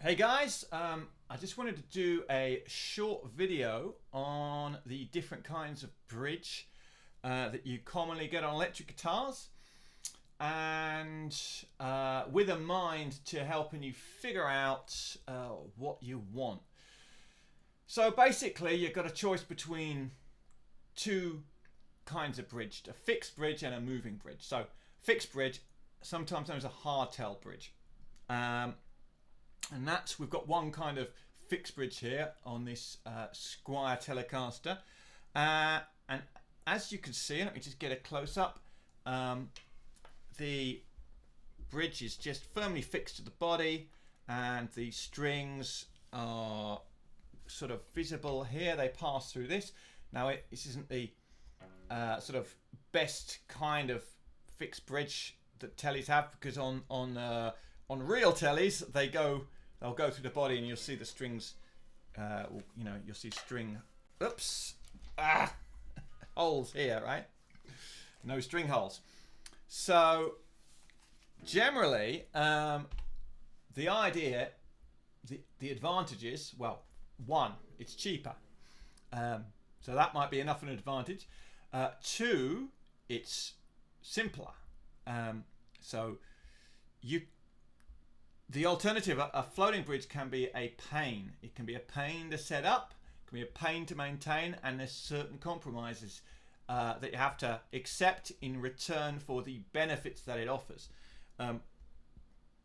Hey guys, I just wanted to do a short video on the different kinds of bridge that you commonly get on electric guitars, and with a mind to helping you figure out what you want. So basically you've got a choice between two kinds of bridge, a fixed bridge and a moving bridge. So fixed bridge, sometimes known as a hardtail bridge. And that's, we've got one kind of fixed bridge here on this Squire Telecaster, and as you can see, let me just get a close-up, the bridge is just firmly fixed to the body and the strings are sort of visible here. They pass through this. Now this isn't the sort of best kind of fixed bridge that tellies have, because on real tellies they'll go through the body and you'll see the strings, you'll see string, holes here, right? No string holes. So generally, the idea, the advantages, well, one, it's cheaper. So that might be enough of an advantage. Two, it's simpler. The alternative, a floating bridge, can be a pain. It can be a pain to set up, it can be a pain to maintain, and there's certain compromises that you have to accept in return for the benefits that it offers.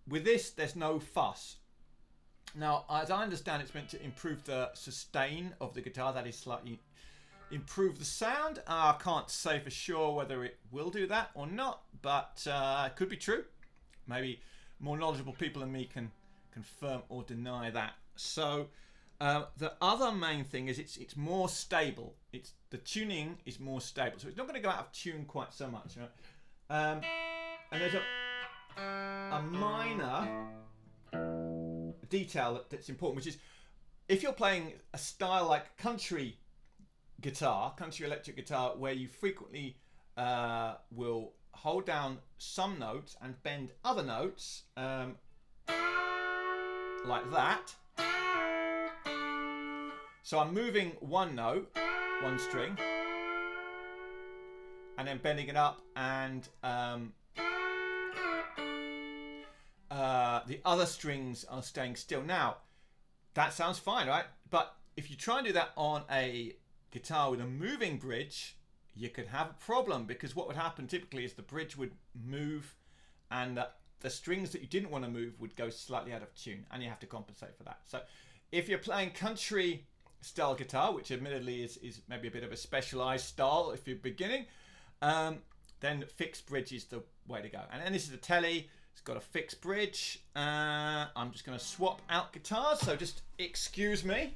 With this, there's no fuss. Now, as I understand, it's meant to improve the sustain of the guitar, that is, slightly improve the sound. I can't say for sure whether it will do that or not, but it could be true. Maybe more knowledgeable people than me can confirm or deny that. So the other main thing is it's more stable. The tuning is more stable, so it's not going to go out of tune quite so much. Right? And there's a minor detail that's important, which is if you're playing a style like country electric guitar, where you frequently will hold down some notes and bend other notes, like that. So I'm moving one note, one string, and then bending it up, and the other strings are staying still. Now, that sounds fine, right? But if you try and do that on a guitar with a moving bridge, you could have a problem, because what would happen typically is the bridge would move and the strings that you didn't want to move would go slightly out of tune, and you have to compensate for that. So if you're playing country style guitar, which admittedly is maybe a bit of a specialized style if you're beginning, then fixed bridge is the way to go. And this is a telly, it's got a fixed bridge. I'm just going to swap out guitars, so just excuse me.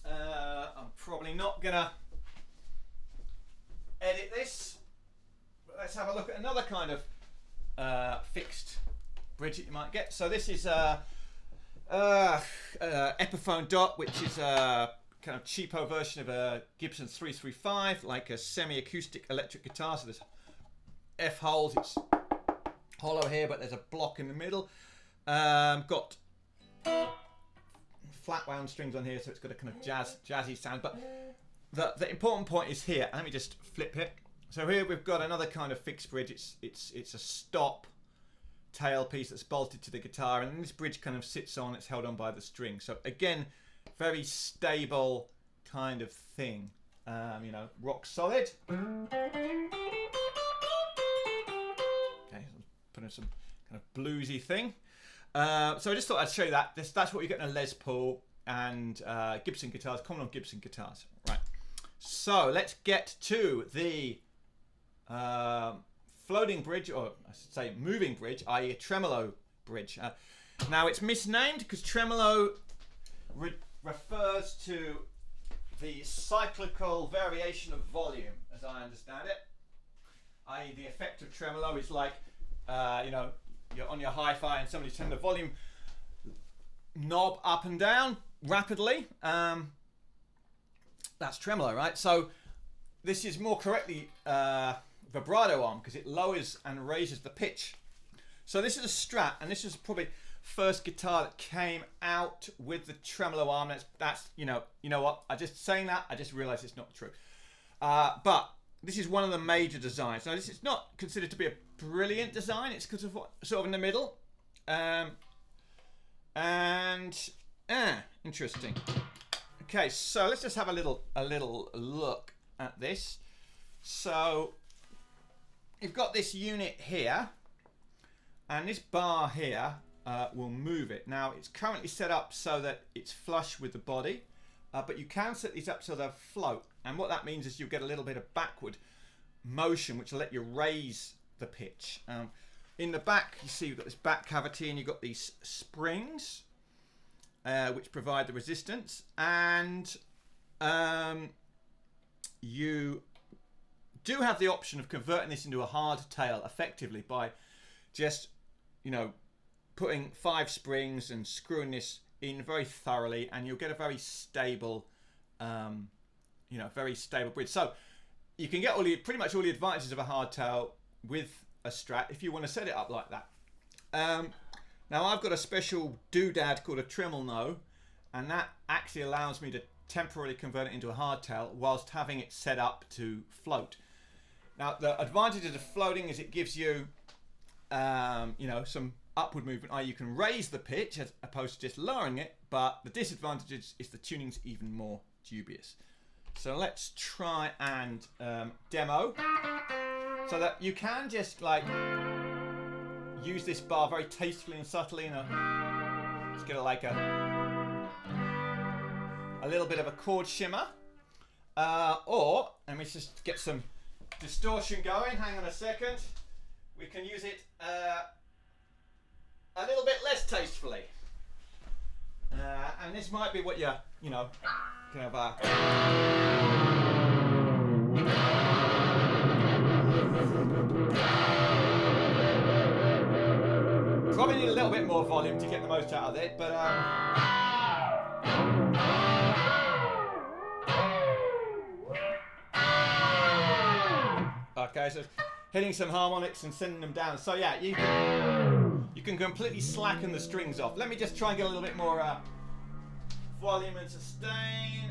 I'm probably not gonna edit this, but let's have a look at another kind of fixed bridge that you might get. So this is Epiphone Dot, which is a kind of cheapo version of a Gibson 335, like a semi-acoustic electric guitar. So there's F holes, it's hollow here, but there's a block in the middle. Got flat wound strings on here, so it's got a kind of jazzy sound. But the important point is here, and let me just flip it. So here we've got another kind of fixed bridge. It's a stop tail piece that's bolted to the guitar, and this bridge kind of sits on, it's held on by the string. So again, very stable kind of thing, rock solid. Okay, put in some kind of bluesy thing. So I just thought I'd show you that. That's what you get in a Les Paul and Gibson guitars, common on Gibson guitars. Right. So let's get to the floating bridge, or I should say moving bridge, i.e. a tremolo bridge. Now it's misnamed because tremolo refers to the cyclical variation of volume, as I understand it. I.e. the effect of tremolo is like, you're on your hi-fi and somebody's turning the volume knob up and down rapidly. That's tremolo, right? So this is more correctly vibrato arm, because it lowers and raises the pitch. So this is a Strat, and this is probably first guitar that came out with the tremolo arm. That's you know what? I just saying that, I just realised it's not true. But this is one of the major designs. Now this is not considered to be a brilliant design. It's sort of in the middle. Interesting. Okay, so let's just have a little look at this. So you've got this unit here, and this bar here will move it. Now it's currently set up so that it's flush with the body, but you can set these up so they'll float. And what that means is you get a little bit of backward motion, which will let you raise the pitch. In the back, you see you've got this back cavity, and you've got these springs, which provide the resistance, and you do have the option of converting this into a hardtail effectively by just, putting 5 springs and screwing this in very thoroughly, and you'll get a very stable, very stable bridge. So you can get pretty much all the advantages of a hardtail with a Strat if you want to set it up like that. Now I've got a special doodad called a Tremolo, and that actually allows me to temporarily convert it into a hardtail whilst having it set up to float. Now the advantage of the floating is it gives you, some upward movement, i.e. you can raise the pitch as opposed to just lowering it, but the disadvantage is the tuning's even more dubious. So let's try and demo, so that you can just use this bar very tastefully and subtly, just get like a little bit of a chord shimmer, or let me just get some distortion going. Hang on a second. We can use it a little bit less tastefully, and this might be what you kind of probably need a little bit more volume to get the most out of it, but okay, so hitting some harmonics and sending them down. So yeah, you can completely slacken the strings off. Let me just try and get a little bit more volume and sustain,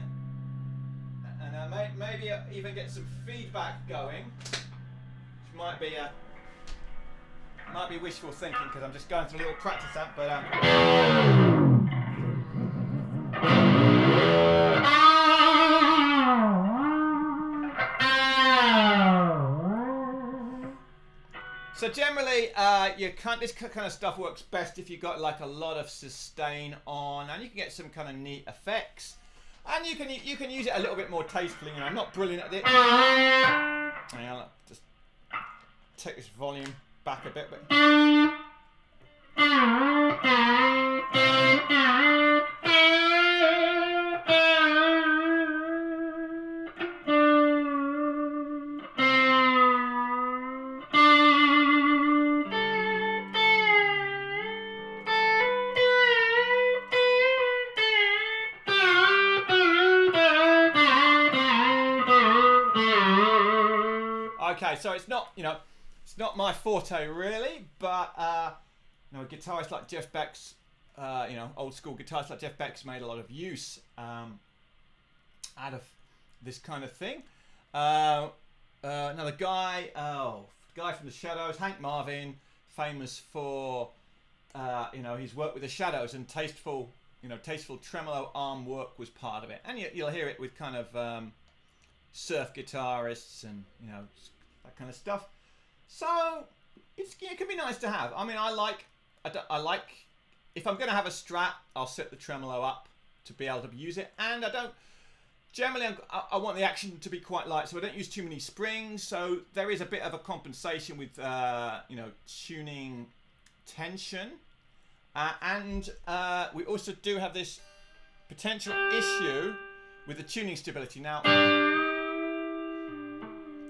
and maybe even get some feedback going, which might be wishful thinking because I'm just going through a little practice amp, but so generally, this kind of stuff works best if you've got like a lot of sustain on, and you can get some kind of neat effects, and you can use it a little bit more tastefully. I'm not brilliant at it. Hang on, just take this volume back a bit, but okay, so it's not, it's not my forte really, but guitarists like Jeff Beck's, old school guitarists like Jeff Beck's made a lot of use out of this kind of thing. Another guy, from the Shadows, Hank Marvin, famous for, his work with the Shadows, and tasteful tremolo arm work was part of it, and you'll hear it with kind of surf guitarists and that kind of stuff. So it can be nice to have. I mean, I like if I'm going to have a Strat, I'll set the tremolo up to be able to use it, and I want the action to be quite light, so I don't use too many springs. So there is a bit of a compensation with tuning tension, and we also do have this potential issue with the tuning stability. Now,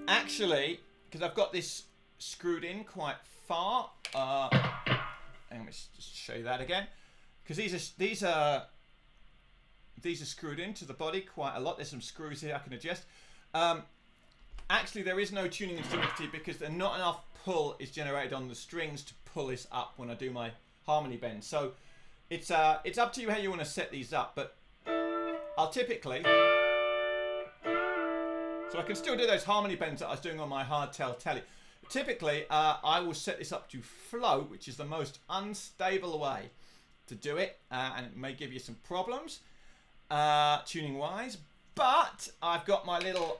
actually, because I've got this screwed in quite far, and let's just show you that again, because these are screwed into the body quite a lot. There's some screws here I can adjust, actually there is no tuning instability because there's not enough pull is generated on the strings to pull this up when I do my harmony bend. So it's up to you how you want to set these up, but I'll typically, so I can still do those harmony bends that I was doing on my Hardtail telly. Typically, I will set this up to float, which is the most unstable way to do it, and it may give you some problems tuning wise, but I've got my little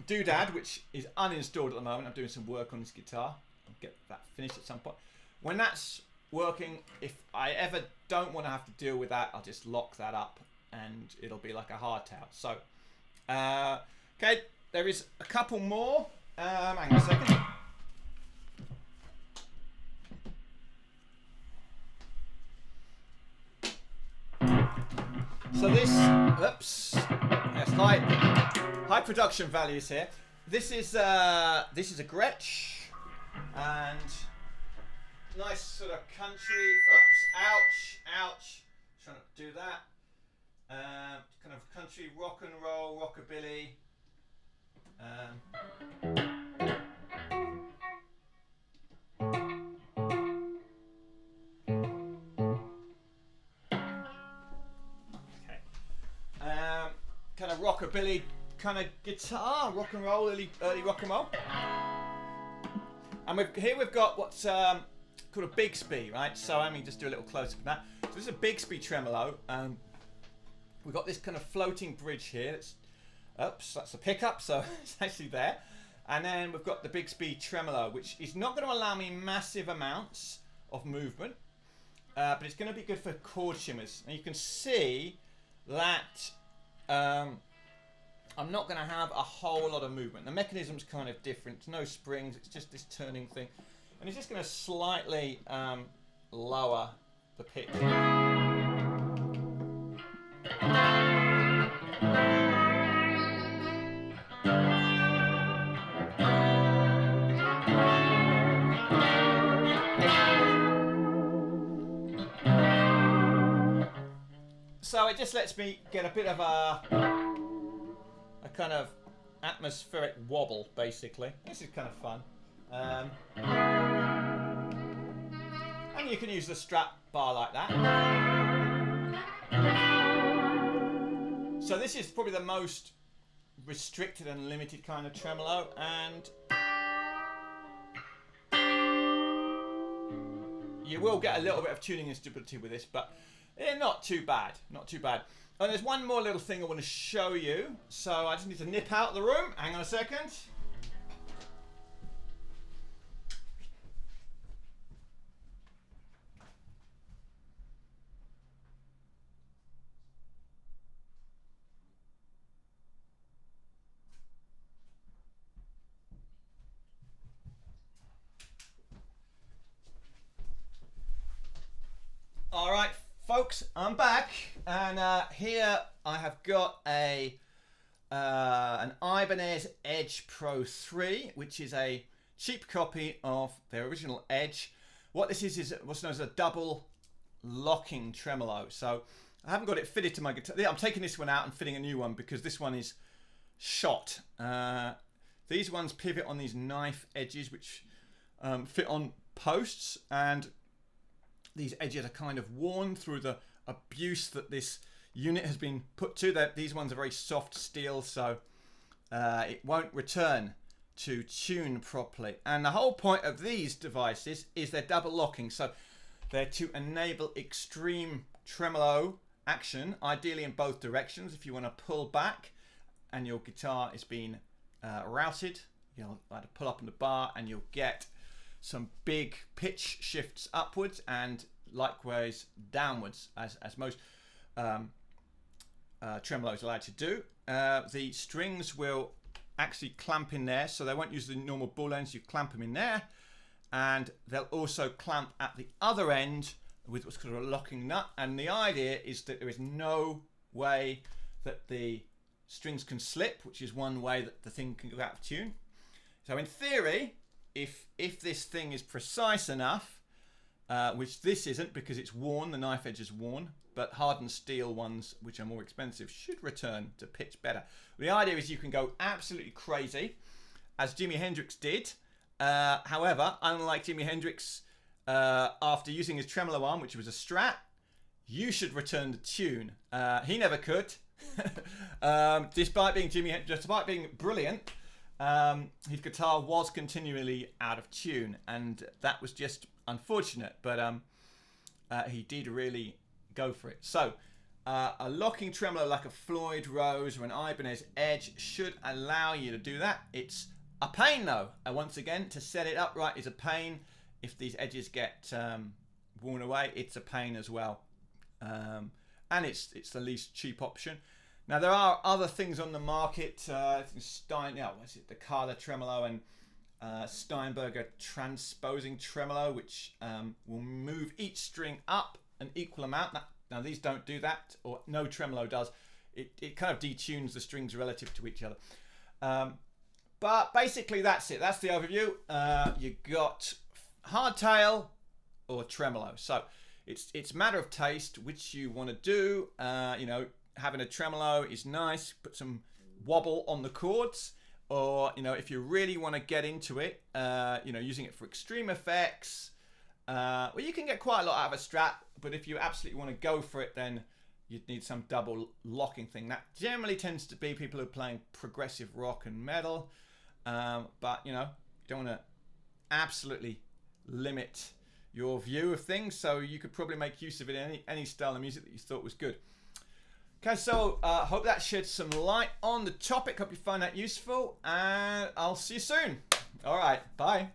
doodad, which is uninstalled at the moment. I'm doing some work on this guitar. I'll get that finished at some point. When that's working, if I ever don't want to have to deal with that, I'll just lock that up and it'll be like a hardtail. So, okay, there is a couple more. Hang on a second. So this, oops, slight high production values here. This is a Gretsch, and nice sort of country. Oops, ouch. Trying to do that. Kind of country rock and roll, rockabilly. Kind of rockabilly kind of guitar, rock and roll, early rock and roll. And we've got what's called a Bigsby, right? So let me just do a little close up of that. So this is a Bigsby tremolo. We've got this kind of floating bridge here. Oops, that's the pickup, so it's actually there. And then we've got the Bigsby tremolo, which is not going to allow me massive amounts of movement, but it's going to be good for chord shimmers. And you can see that I'm not going to have a whole lot of movement. The mechanism's kind of different. It's no springs. It's just this turning thing. And it's just going to slightly lower the pitch. So it just lets me get a bit of a kind of atmospheric wobble, basically. This is kind of fun. And you can use the strat bar like that. So this is probably the most restricted and limited kind of tremolo, and you will get a little bit of tuning instability with this, but not too bad, not too bad. And there's one more little thing I want to show you. So I just need to nip out of the room. Hang on a second. All right, folks, I'm back, and here I have got an Ibanez Edge Pro 3, which is a cheap copy of their original Edge. What this is what's known as a double locking tremolo. So I haven't got it fitted to my guitar. I'm taking this one out and fitting a new one because this one is shot. These ones pivot on these knife edges, which fit on posts, and these edges are kind of worn through the abuse that this unit has been put to. These ones are very soft steel, so it won't return to tune properly. And the whole point of these devices is they're double locking, so they're to enable extreme tremolo action, ideally in both directions. If you want to pull back and your guitar is being routed, you'll like to pull up on the bar and you'll get some big pitch shifts upwards and likewise downwards, as most tremolos allow you to do. The strings will actually clamp in there, so they won't use the normal ball ends. You clamp them in there, and they'll also clamp at the other end with what's called a locking nut. And the idea is that there is no way that the strings can slip, which is one way that the thing can go out of tune. So in theory, if this thing is precise enough, which this isn't because it's worn, the knife edge is worn, but hardened steel ones, which are more expensive, should return to pitch better. The idea is you can go absolutely crazy as Jimi Hendrix did. However, unlike Jimi Hendrix, after using his tremolo arm, which was a Strat, you should return the tune. He never could. Despite being brilliant, his guitar was continually out of tune, and that was just unfortunate. But he did really go for it. So a locking tremolo like a Floyd Rose or an Ibanez Edge should allow you to do that. It's a pain though. Once again, to set it upright is a pain. If these edges get worn away, it's a pain as well. And it's the least cheap option. Now there are other things on the market. The Carla Tremolo and Steinberger transposing tremolo, which will move each string up an equal amount. Now these don't do that, or no tremolo does. It kind of detunes the strings relative to each other. But basically that's it. That's the overview. You got hardtail or tremolo. So it's a matter of taste which you want to do. Having a tremolo is nice. Put some wobble on the chords. Or, if you really want to get into it, using it for extreme effects. Well, you can get quite a lot out of a Strat, but if you absolutely want to go for it, then you'd need some double locking thing. That generally tends to be people who are playing progressive rock and metal. But, you don't want to absolutely limit your view of things, so you could probably make use of it in any style of music that you thought was good. Okay, so hope that shed some light on the topic. Hope you find that useful, and I'll see you soon. All right, bye.